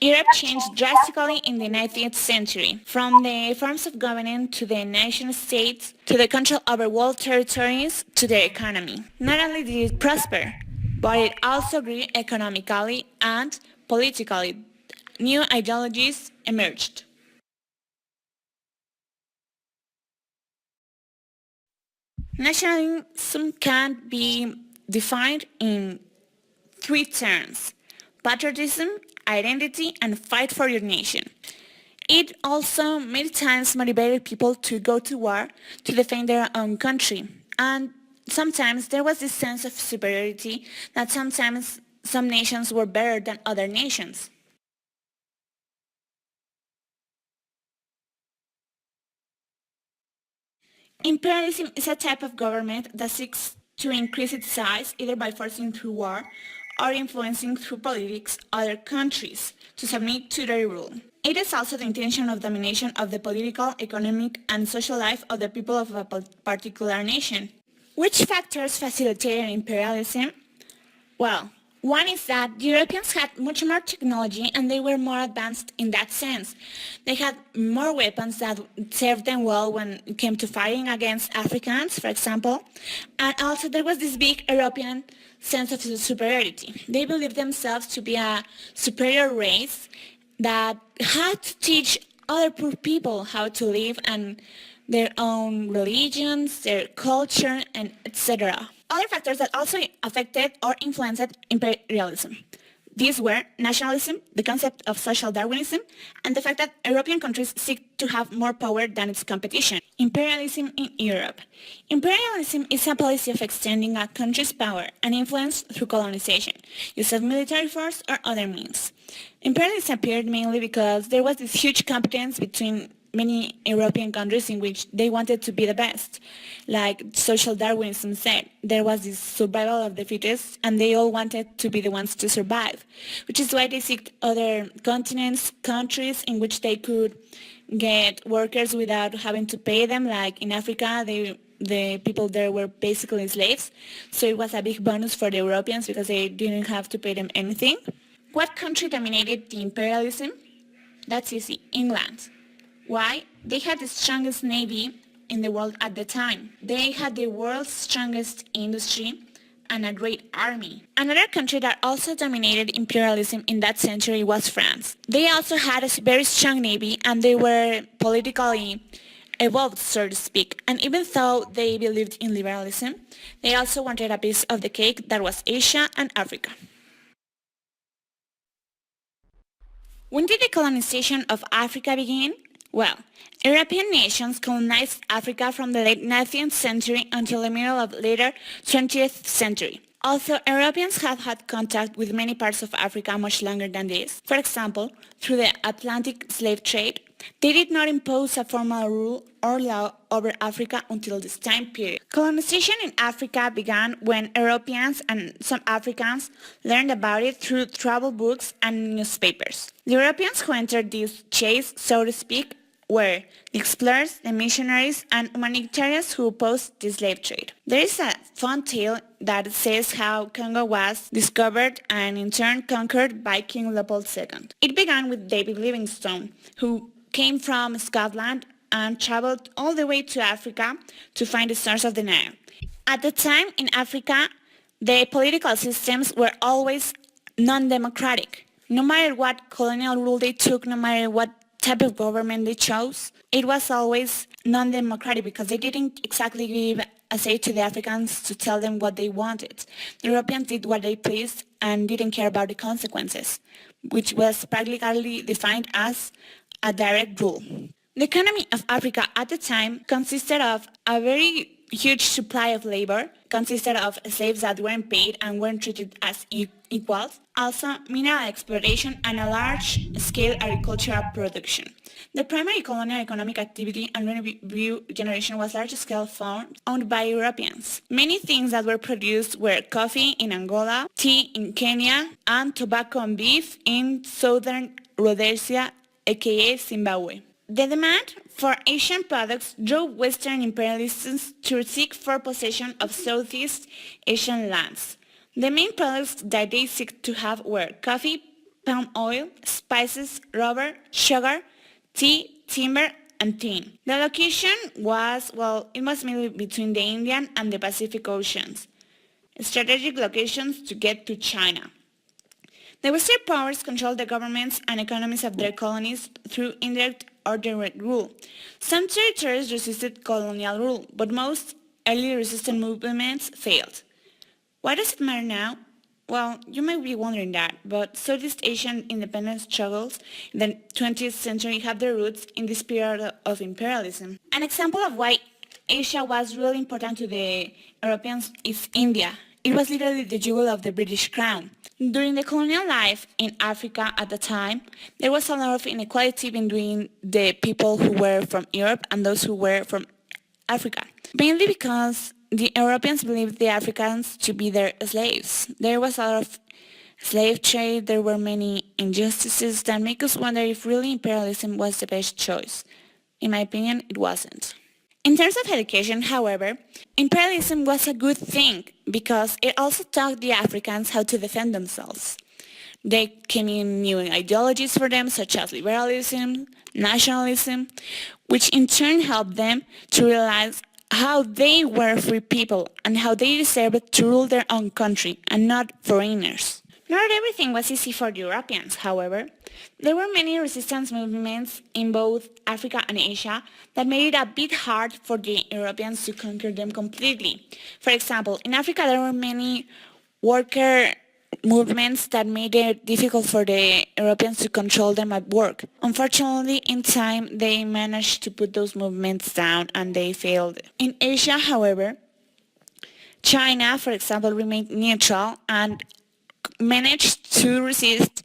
Europe changed drastically in the 19th century, from the forms of governance to the nation states, to the control over world territories, to the economy. Not only did it prosper, but it also grew economically and politically. New ideologies emerged. Nationalism can be defined in three terms: patriotism, identity, and fight for your nation. It also many times motivated people to go to war to defend their own country. And sometimes there was this sense of superiority that sometimes some nations were better than other nations. Imperialism is a type of government that seeks to increase its size either by forcing through war or influencing through politics other countries to submit to their rule. It is also the intention of domination of the political, economic, and social life of the people of a particular nation. Which factors facilitated imperialism? Well, one is that the Europeans had much more technology and they were more advanced in that sense. They had more weapons that served them well when it came to fighting against Africans, for example. And also there was this big European sense of superiority. They believed themselves to be a superior race that had to teach other poor people how to live and their own religions, their culture, and etc. Other factors that also affected or influenced imperialism. These were nationalism, the concept of social Darwinism, and the fact that European countries seek to have more power than its competition. Imperialism in Europe. Imperialism is a policy of extending a country's power and influence through colonization, use of military force or other means. Imperialism appeared mainly because there was this huge competence between many European countries in which they wanted to be the best. Like social Darwinism said, there was this survival of the fittest and they all wanted to be the ones to survive, which is why they seeked other continents, countries in which they could get workers without having to pay them. Like in Africa, the people there were basically slaves, so it was a big bonus for the Europeans because they didn't have to pay them anything. What country dominated the imperialism? That's easy, England. Why? They had the strongest navy in the world at the time. They had the world's strongest industry and a great army. Another country that also dominated imperialism in that century was France. They also had a very strong navy and they were politically evolved, so to speak. And even though they believed in liberalism, they also wanted a piece of the cake that was Asia and Africa. When did the colonization of Africa begin? Well, European nations colonized Africa from the late 19th century until the middle of later 20th century. Although Europeans have had contact with many parts of Africa much longer than this, for example, through the Atlantic slave trade, they did not impose a formal rule or law over Africa until this time period. Colonization in Africa began when Europeans and some Africans learned about it through travel books and newspapers. The Europeans who entered this chase, so to speak, were the explorers, the missionaries, and humanitarians who opposed the slave trade. There is a fun tale that says how Congo was discovered and in turn conquered by King Leopold II. It began with David Livingstone, who came from Scotland and traveled all the way to Africa to find the source of the Nile. At the time in Africa, the political systems were always non-democratic. No matter what colonial rule they took, no matter what type of government they chose, it was always non-democratic because they didn't exactly give a say to the Africans to tell them what they wanted. The Europeans did what they pleased and didn't care about the consequences, which was practically defined as a direct rule. The economy of Africa at the time consisted of a very huge supply of labor, consisted of slaves that weren't paid and weren't treated as equals, also mineral exploration and a large-scale agricultural production. The primary colonial economic activity and revenue generation was large-scale farms owned by Europeans. Many things that were produced were coffee in Angola, tea in Kenya, and tobacco and beef in southern Rhodesia, aka Zimbabwe. The demand for Asian products drove Western imperialists to seek for possession of Southeast Asian lands. The main products that they seek to have were coffee, palm oil, spices, rubber, sugar, tea, timber, and tin. The location was, it was mainly between the Indian and the Pacific Oceans, strategic locations to get to China. The Western powers controlled the governments and economies of their colonies through indirect or direct rule. Some territories resisted colonial rule, but most early resistance movements failed. Why does it matter now? Well, you might be wondering that, but Southeast Asian independence struggles in the 20th century have their roots in this period of imperialism. An example of why Asia was really important to the Europeans is India. It was literally the jewel of the British crown. During the colonial life in Africa at the time, there was a lot of inequality between the people who were from Europe and those who were from Africa, mainly because the Europeans believed the Africans to be their slaves. There was a lot of slave trade, there were many injustices that make us wonder if really imperialism was the best choice. In my opinion, it wasn't. In terms of education, however, imperialism was a good thing because it also taught the Africans how to defend themselves. They came in new ideologies for them, such as liberalism, nationalism, which in turn helped them to realize how they were free people and how they deserved to rule their own country and not foreigners. Not everything was easy for the Europeans, however. There were many resistance movements in both Africa and Asia that made it a bit hard for the Europeans to conquer them completely. For example, in Africa there were many worker movements that made it difficult for the Europeans to control them at work. Unfortunately, in time, they managed to put those movements down and they failed. In Asia, however, China, for example, remained neutral and managed to resist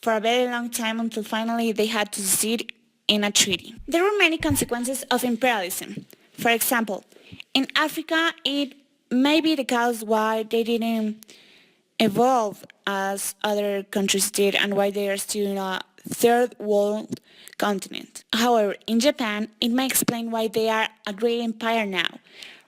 for a very long time until finally they had to secede in a treaty. There were many consequences of imperialism. For example, in Africa, it may be the cause why they didn't evolve as other countries did and why they are still in a third world continent. However, in Japan, it may explain why they are a great empire now.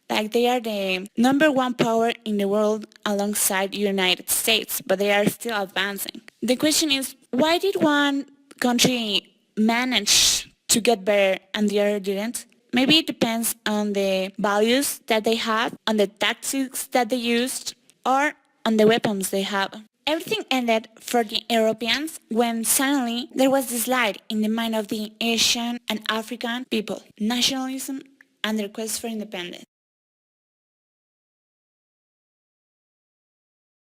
Like they are the number one power in the world alongside the United States, but they are still advancing. The question is, why did one country manage to get better and the other didn't? Maybe it depends on the values that they have, on the tactics that they used, or on the weapons they have. Everything ended for the Europeans when suddenly there was this light in the mind of the Asian and African people, nationalism and their quest for independence.